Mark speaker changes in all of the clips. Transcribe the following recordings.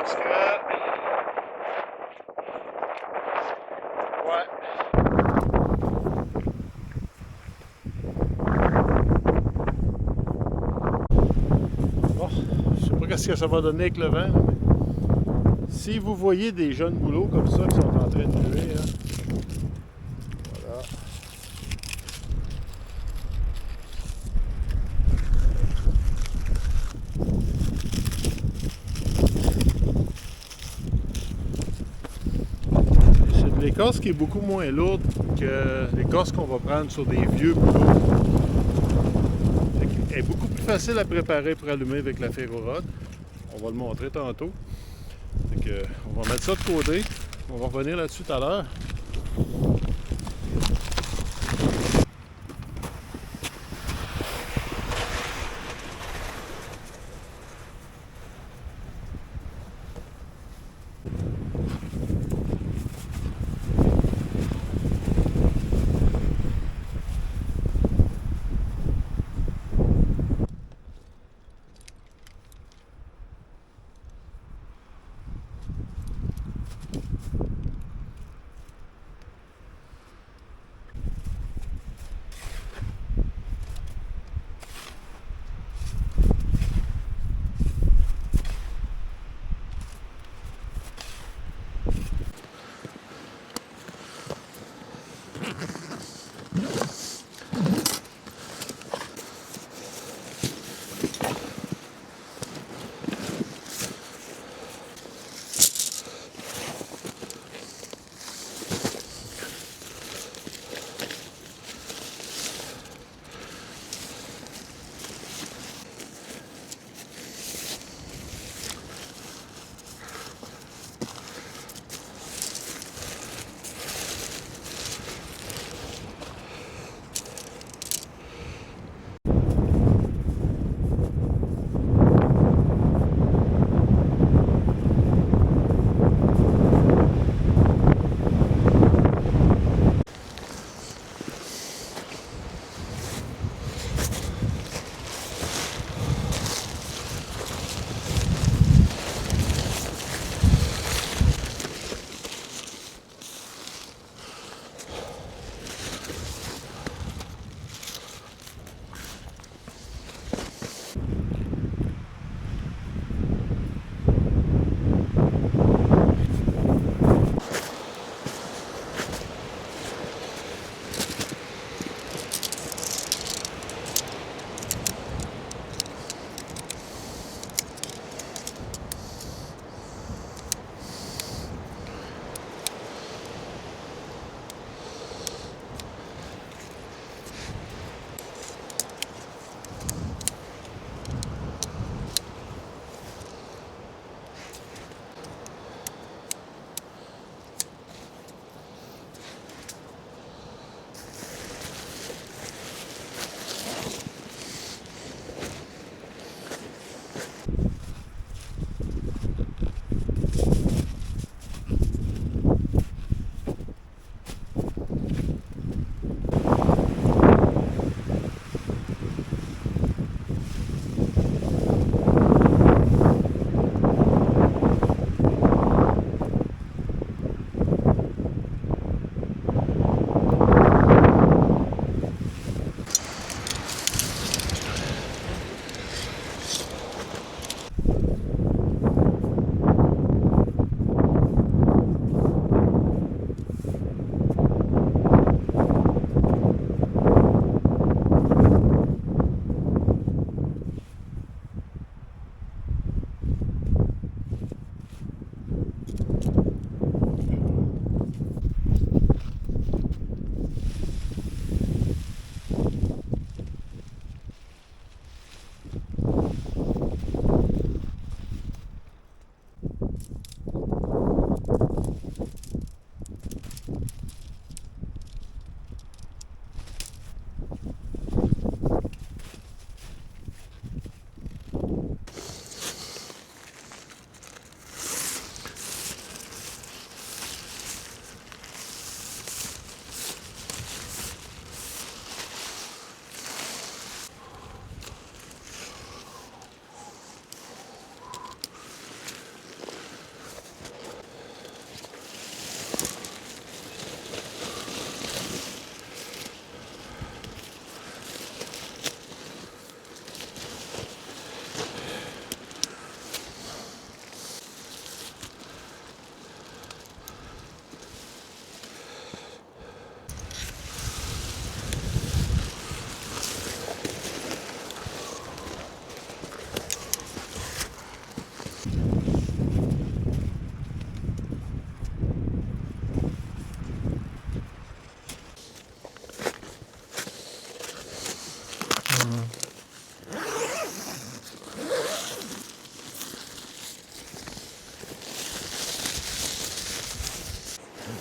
Speaker 1: Parce que... Ouais. Bon, je sais pas qu'est-ce que ça va donner avec le vent, là, mais si vous voyez des jeunes bouleaux comme ça qui sont en train de muer, là, voilà. C'est de l'écorce qui est beaucoup moins lourde que l'écorce qu'on va prendre sur des vieux bouleaux. Elle est beaucoup plus facile à préparer pour allumer avec la ferrorod. On va le montrer tantôt. Fait que, on va mettre ça de côté. On va revenir là-dessus tout à l'heure.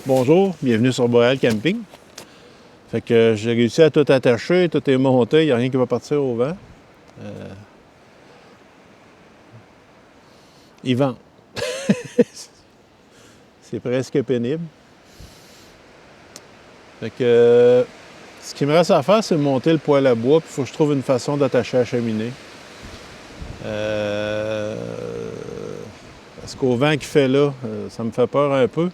Speaker 1: Bonjour, bienvenue sur Boréal Camping. Fait que j'ai réussi à tout attacher, tout est monté, il n'y a rien qui va partir au vent. Il vent. C'est presque pénible. Fait que ce qui me reste à faire, c'est monter le poêle à bois, puis il faut que je trouve une façon d'attacher la cheminée. Parce qu'au vent qu'il fait là, ça me fait peur un peu.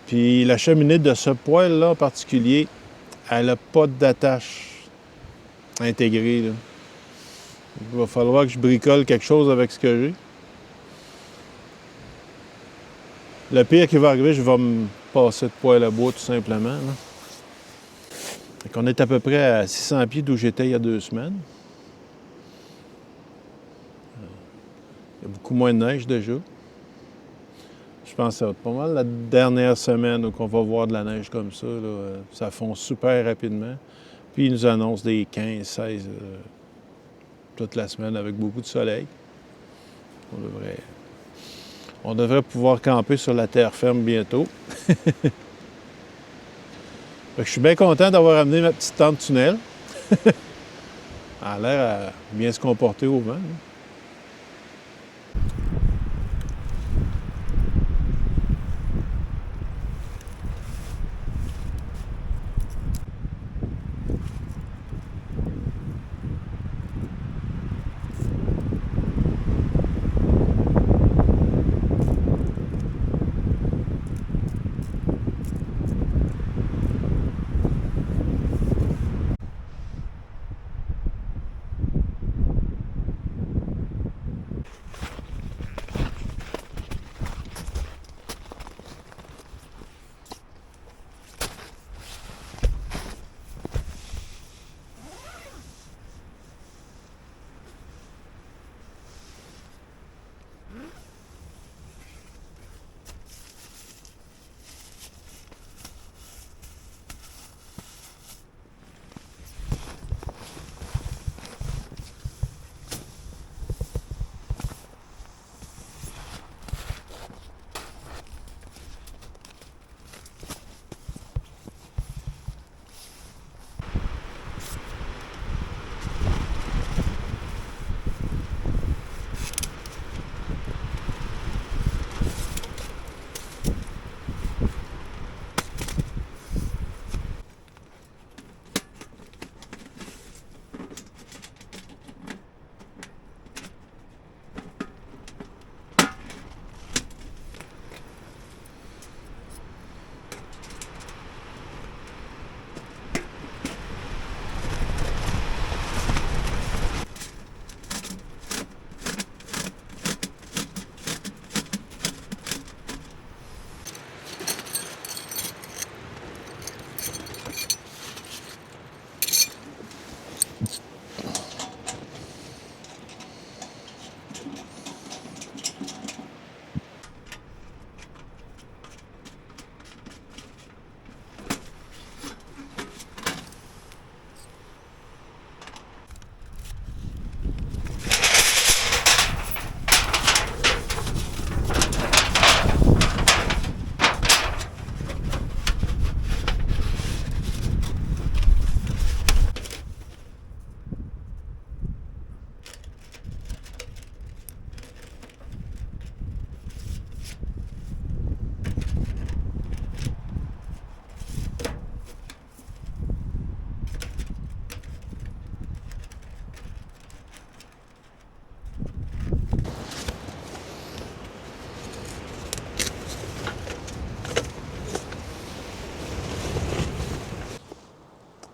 Speaker 1: Puis la cheminée de ce poêle-là en particulier, elle n'a pas d'attache intégrée, là. Il va falloir que je bricole quelque chose avec ce que j'ai. Le pire qui va arriver, je vais me passer de poêle à bois tout simplement, là. Fait qu'on est à peu près à 600 pieds d'où j'étais il y a 2 semaines. Il y a beaucoup moins de neige déjà. Je pense que ça va être pas mal la dernière semaine où on va voir de la neige comme ça, là. Ça fond super rapidement. Puis ils nous annoncent des 15, 16 toute la semaine avec beaucoup de soleil. On devrait pouvoir camper sur la terre ferme bientôt. Fait que je suis bien content d'avoir amené ma petite tente tunnel. Elle a l'air à bien se comporter au vent, hein.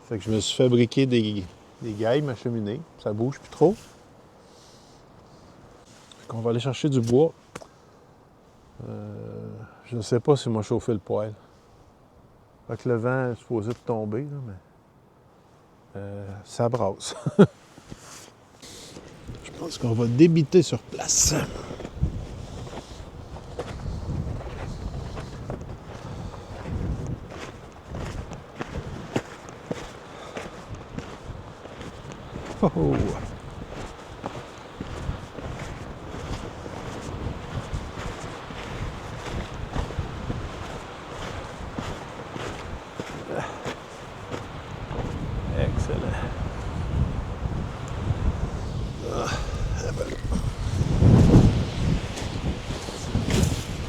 Speaker 1: Fait que je me suis fabriqué des gailles, ma cheminée. Ça bouge plus trop. Fait qu'on va aller chercher du bois. Je ne sais pas si moi chauffer le poêle. Fait que le vent est supposé de tomber, là, mais ça brasse. Je pense qu'on va débiter sur place. Oh, oh.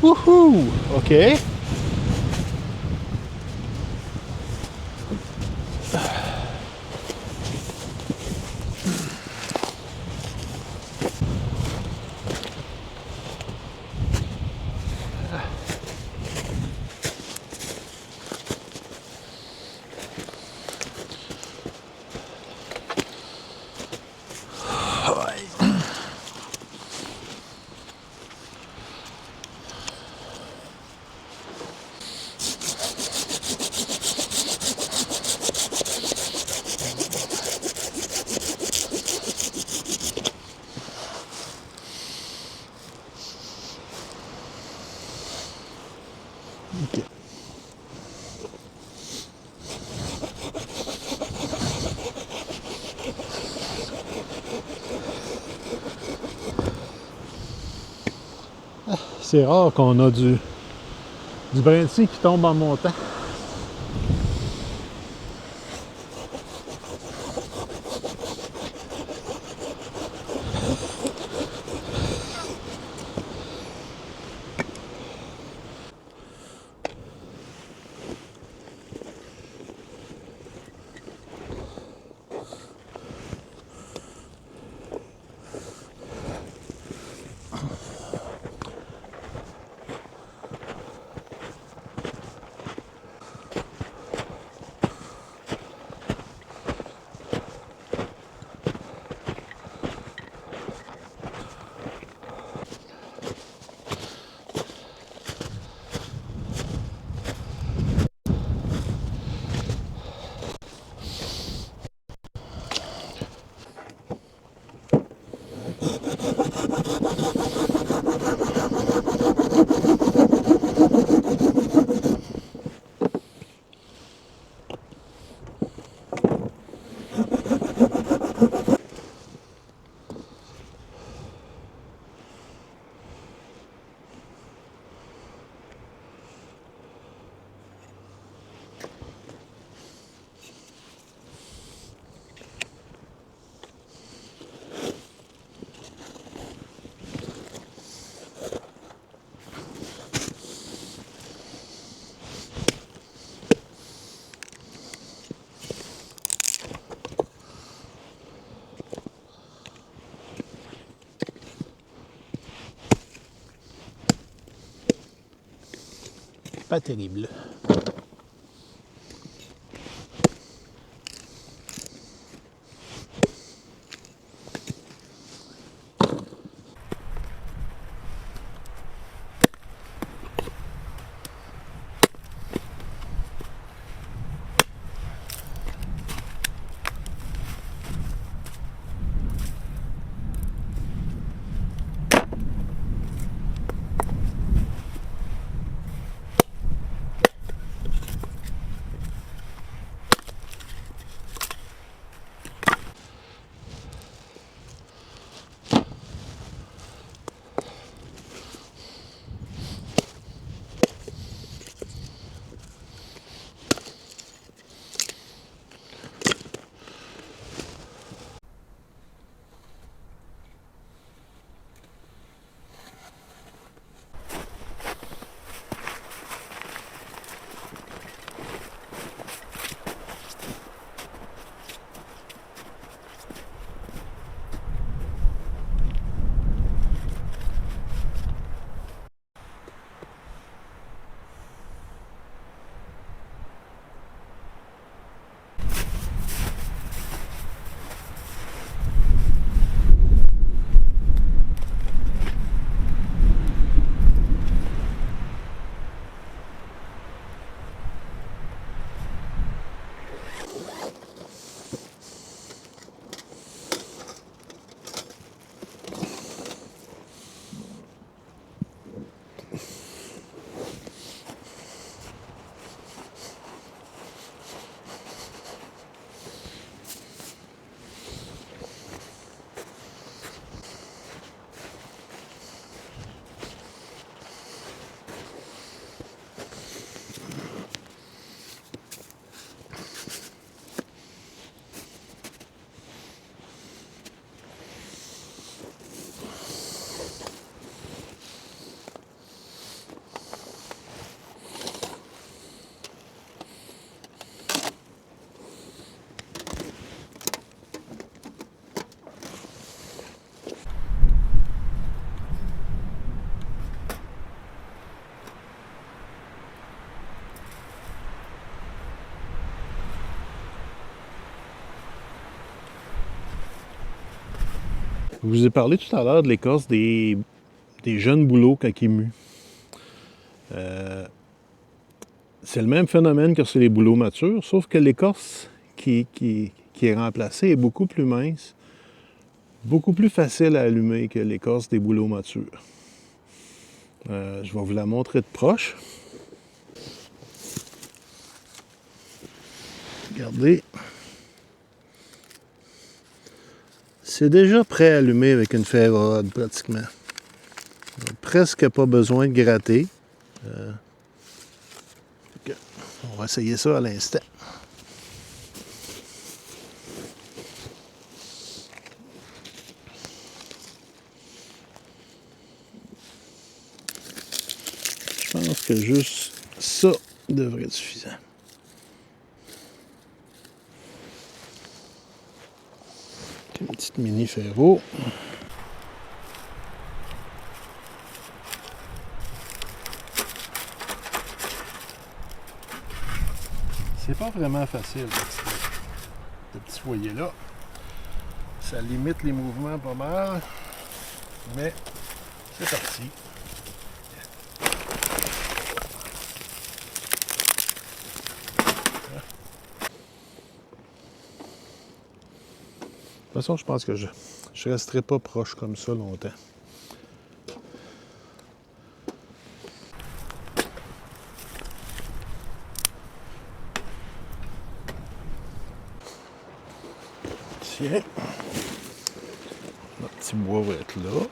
Speaker 1: Wouhou! OK. OK. C'est rare qu'on a du brin de scie qui tombe en montant. Pas terrible. Je vous ai parlé tout à l'heure de l'écorce des jeunes bouleaux quand ils muent. C'est le même phénomène que sur les bouleaux matures, sauf que l'écorce qui est remplacée est beaucoup plus mince, beaucoup plus facile à allumer que l'écorce des bouleaux matures. Je vais vous la montrer de proche. Regardez. C'est déjà prêt à allumer avec une fève à rod, pratiquement. Presque pas besoin de gratter. On va essayer ça à l'instant. Je pense que juste ça devrait être suffisant. Une petite mini ferro. C'est pas vraiment facile, ce petit foyer-là. Ça limite les mouvements pas mal, mais c'est parti. De toute façon, je pense que je ne resterai pas proche comme ça longtemps. Tiens, notre petit bois va être là.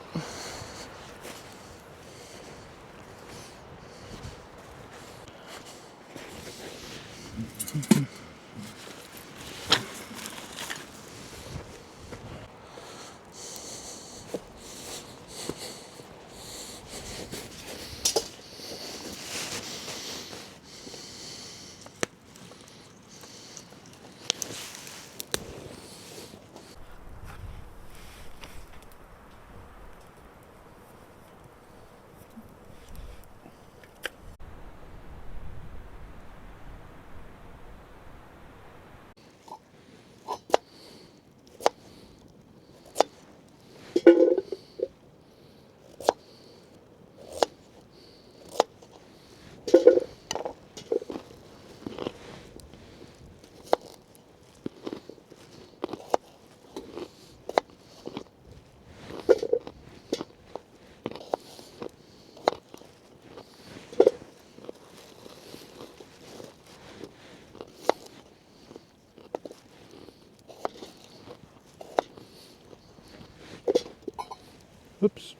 Speaker 1: Oups.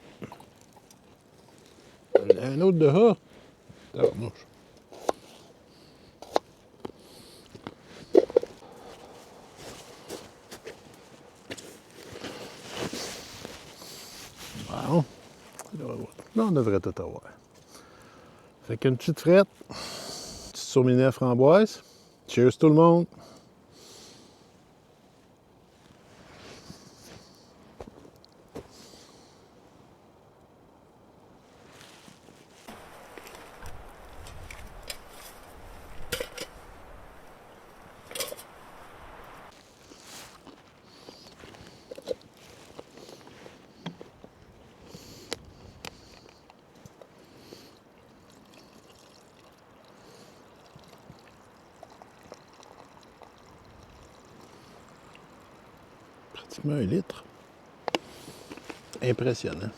Speaker 1: Un autre de ha. Tabarnouche. Bon. Là, on devrait tout avoir. Fait qu'une petite frette. Petite surminée à framboise. Cheers tout le monde. Pratiquement 1 litre. Impressionnant.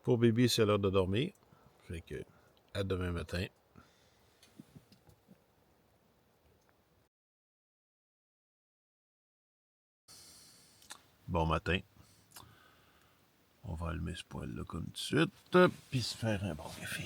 Speaker 2: Pour bébé, c'est l'heure de dormir. Fait que, à demain matin. Bon matin. On va allumer ce poêle-là comme tout de suite, puis se faire un bon café.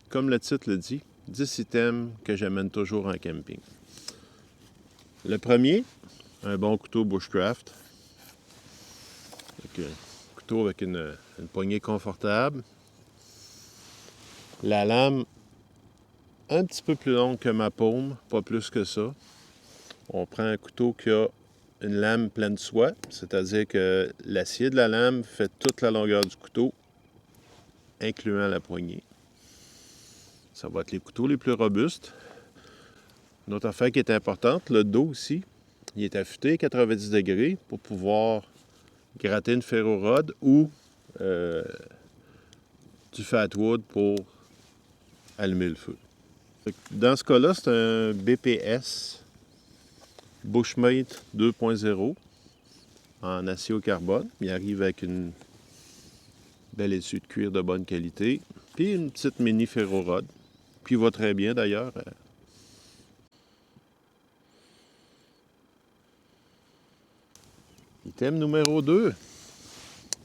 Speaker 1: Comme le titre le dit, 10 items que j'amène toujours en camping. Le premier, un bon couteau bushcraft. Un couteau avec une poignée confortable. La lame un petit peu plus longue que ma paume, pas plus que ça. On prend un couteau qui a une lame pleine soie, c'est-à-dire que l'acier de la lame fait toute la longueur du couteau, incluant la poignée. Ça va être les couteaux les plus robustes. Une autre affaire qui est importante, le dos aussi, il est affûté à 90 degrés pour pouvoir gratter une ferro-rod ou du fatwood pour allumer le feu. Dans ce cas-là, c'est un BPS Bushmate 2.0 en acier au carbone. Il arrive avec une belle essuie de cuir de bonne qualité, puis une petite mini ferro-rod. Puis il va très bien d'ailleurs. Item numéro 2,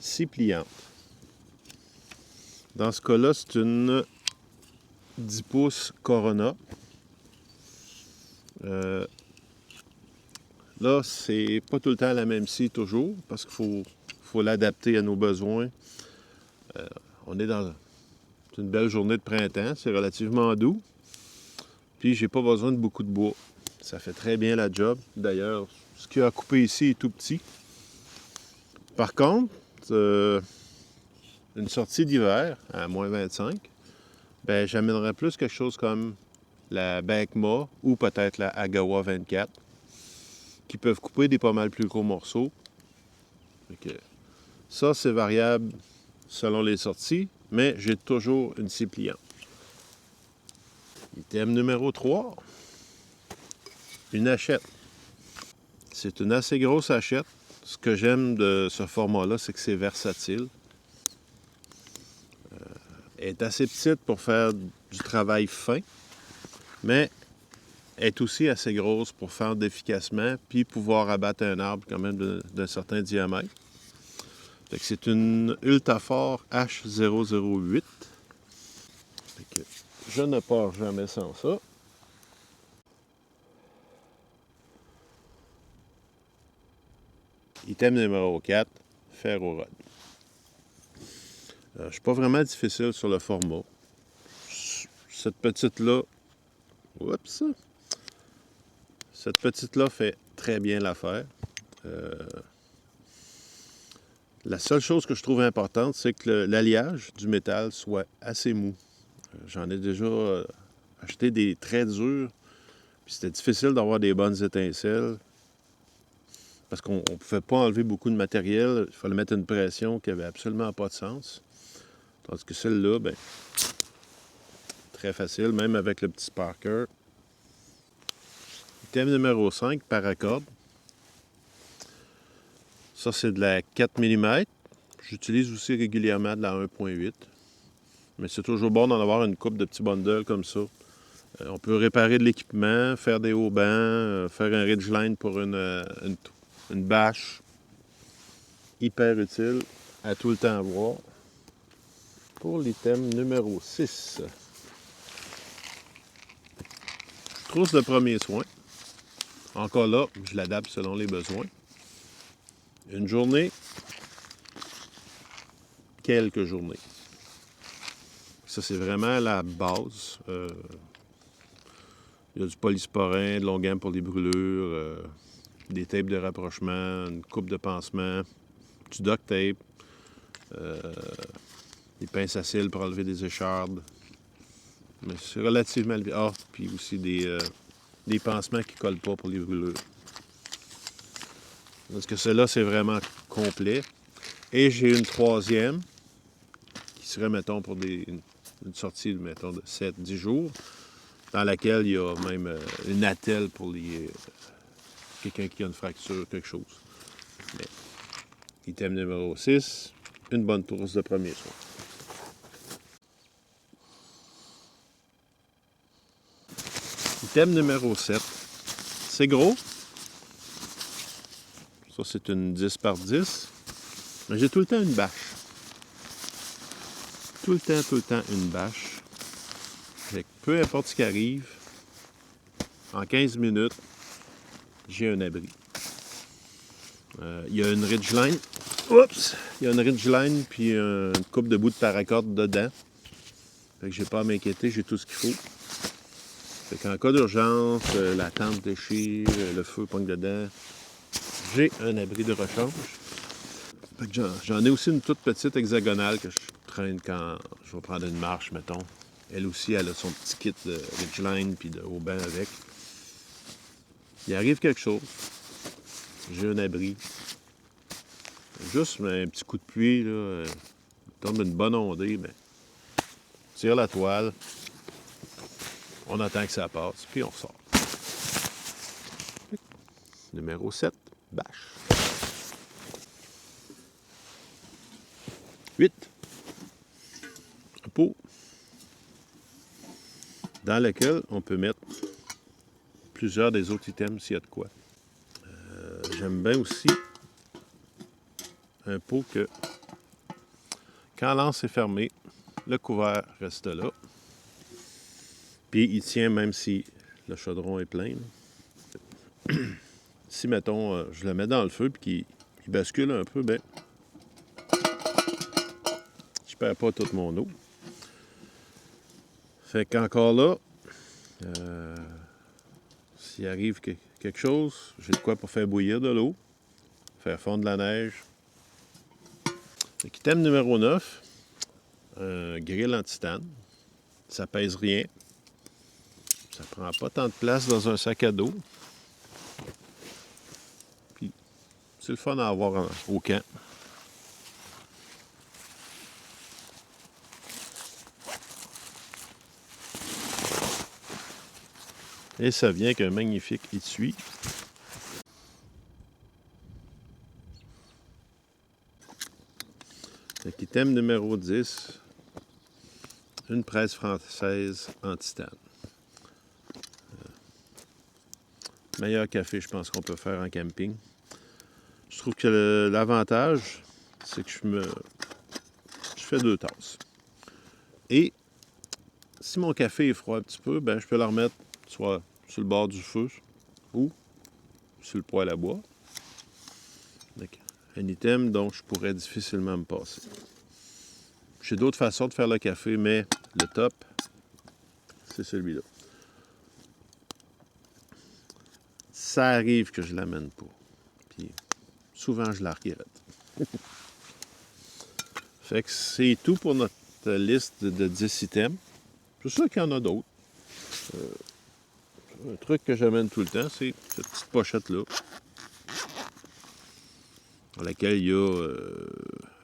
Speaker 1: scie pliante. Dans ce cas-là, c'est une 10 pouces Corona. Là, c'est pas tout le temps la même scie toujours, parce qu'il faut l'adapter à nos besoins. On est dans une belle journée de printemps, c'est relativement doux. Puis j'ai pas besoin de beaucoup de bois. Ça fait très bien la job. D'ailleurs, ce qu'il y a à couper ici est tout petit. Par contre, une sortie d'hiver à moins 25, ben j'amènerais plus quelque chose comme la Bachma ou peut-être la Agawa 24, qui peuvent couper des pas mal plus gros morceaux. Ça, c'est variable selon les sorties, mais j'ai toujours une scie pliante. Item numéro 3, une hachette. C'est une assez grosse hachette. Ce que j'aime de ce format-là, c'est que c'est versatile. Elle est assez petite pour faire du travail fin, mais elle est aussi assez grosse pour fendre efficacement puis pouvoir abattre un arbre quand même d'un certain diamètre. Fait que c'est une Ultafor H008. Fait que je ne pars jamais sans ça. Item numéro 4, ferro-rod. Je ne suis pas vraiment difficile sur le format. Cette petite-là, cette petite-là fait très bien l'affaire. La seule chose que je trouve importante, c'est que l'alliage du métal soit assez mou. J'en ai déjà acheté des très durs, puis c'était difficile d'avoir des bonnes étincelles, parce qu'on ne pouvait pas enlever beaucoup de matériel. Il fallait mettre une pression qui n'avait absolument pas de sens. Tandis que celle-là, ben, très facile, même avec le petit sparker. Item numéro 5, paracorde. Ça, c'est de la 4 mm. J'utilise aussi régulièrement de la 1.8. Mais c'est toujours bon d'en avoir une coupe de petits bundles comme ça. On peut réparer de l'équipement, faire des haubans, faire un ridgeline pour une bâche. Hyper utile, à tout le temps voir. Pour l'item numéro 6. Trousse de premier soin. Encore là, je l'adapte selon les besoins. Une journée, quelques journées. Ça, c'est vraiment la base. Il y a du polysporin, de l'onguent pour les brûlures, des tapes de rapprochement, une coupe de pansement, du duct tape, des pinces à cils pour enlever des échardes. Mais c'est relativement... Ah, puis aussi des pansements qui ne collent pas pour les brûlures. Parce que celle-là, c'est vraiment complet. Et j'ai une troisième, qui serait, mettons, pour une sortie, mettons, de 7-10 jours, dans laquelle il y a même une attelle pour quelqu'un qui a une fracture, quelque chose. Mais, item numéro 6, une bonne trousse de premier soin. Item numéro 7, c'est gros. Ça, c'est une 10 par 10. Mais j'ai tout le temps une bâche. Tout le temps une bâche. Fait que peu importe ce qui arrive, en 15 minutes, j'ai un abri. Il y a une ridgeline. Oups! Il y a une ridgeline puis une coupe de bout de paracorde dedans. Fait que j'ai pas à m'inquiéter, j'ai tout ce qu'il faut. Fait qu'en cas d'urgence, la tente déchire, le feu pogne dedans, j'ai un abri de rechange. Fait que j'en ai aussi une toute petite hexagonale que je traîne quand je vais prendre une marche, mettons. Elle aussi, elle a son petit kit de ridgeline puis de haubans avec. Il arrive quelque chose. J'ai un abri. Juste un petit coup de pluie, là, tombe une bonne ondée, ben, tire la toile, on attend que ça passe, puis on sort. Numéro 7, bâche. 8, un pot dans lequel on peut mettre plusieurs des autres items s'il y a de quoi. J'aime bien aussi un pot que Quand l'anse est fermée, le couvert reste là. Puis il tient même si le chaudron est plein. Si, mettons, je le mets dans le feu puis qu'il bascule un peu, ben je perds pas toute mon eau. Fait qu'encore là, s'il arrive quelque chose, j'ai de quoi pour faire bouillir de l'eau, faire fondre la neige. Item numéro 9, un grill en titane. Ça pèse rien. Ça prend pas tant de place dans un sac à dos. Puis, c'est le fun à avoir au camp. Et ça vient qu'un magnifique étui. Item numéro 10, une presse française en titane. Meilleur café, je pense, qu'on peut faire en camping. Je trouve que l'avantage, c'est que je fais 2 tasses. Et si mon café est froid un petit peu, ben je peux le remettre soit sur le bord du feu ou sur le poêle à bois. Donc, un item dont je pourrais difficilement me passer. J'ai d'autres façons de faire le café, mais le top, c'est celui-là. Ça arrive que je l'amène pas. Puis souvent, je la regrette. Fait que c'est tout pour notre liste de 10 items. C'est sûr qu'il y en a d'autres. Un truc que j'amène tout le temps, c'est cette petite pochette-là, dans laquelle il y a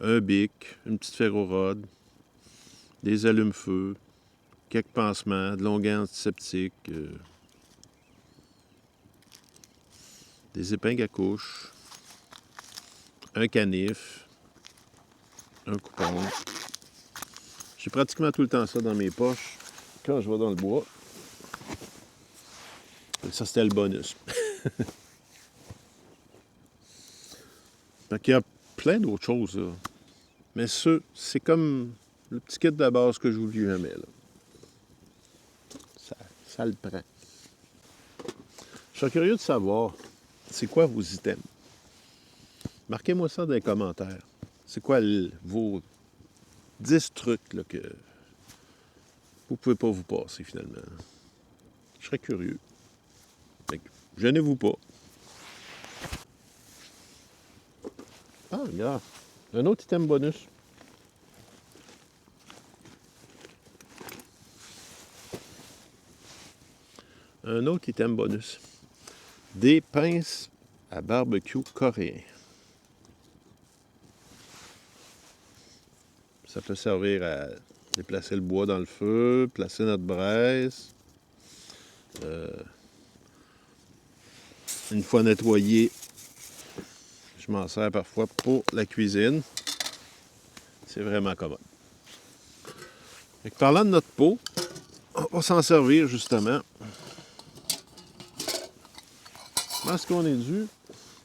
Speaker 1: un bic, une petite ferrorode, des allumes-feu, quelques pansements, de longueur antiseptique, des épingles à couche, un canif, un coupon. J'ai pratiquement tout le temps ça dans mes poches quand je vais dans le bois. Ça, c'était le bonus. Donc, il y a plein d'autres choses, là. Mais c'est comme le petit kit de base que je n'oublie jamais, là. Ça le prend. Je suis curieux de savoir, c'est quoi vos items? Marquez-moi ça dans les commentaires. C'est quoi vos 10 trucs là, que vous ne pouvez pas vous passer, finalement? Je serais curieux. Fait que, gênez-vous pas. Ah, regarde. Un autre item bonus. Un autre item bonus. Des pinces à barbecue coréen. Ça peut servir à déplacer le bois dans le feu, placer notre braise. Une fois nettoyé, je m'en sers parfois pour la cuisine. C'est vraiment commode. Fait que parlant de notre pot, on va s'en servir justement. Je pense qu'on est dû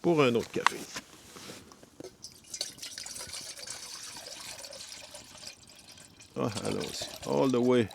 Speaker 1: pour un autre café. Ah, allons-y. All the way.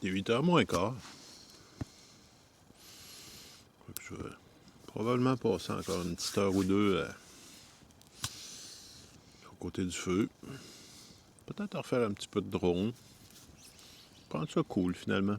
Speaker 1: Il est 8h moins quart. Je vais probablement passer encore une petite heure ou deux au côté du feu. Peut-être refaire un petit peu de drone. Prendre ça cool finalement.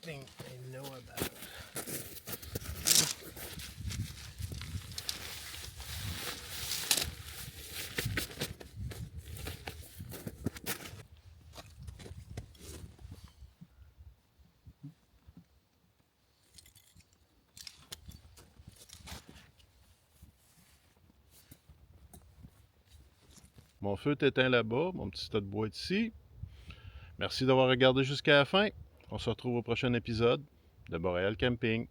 Speaker 3: Something I know about.
Speaker 2: Mon feu est éteint là-bas, mon petit tas de bois est ici. Merci d'avoir regardé jusqu'à la fin. On se retrouve au prochain épisode de Boréal Camping.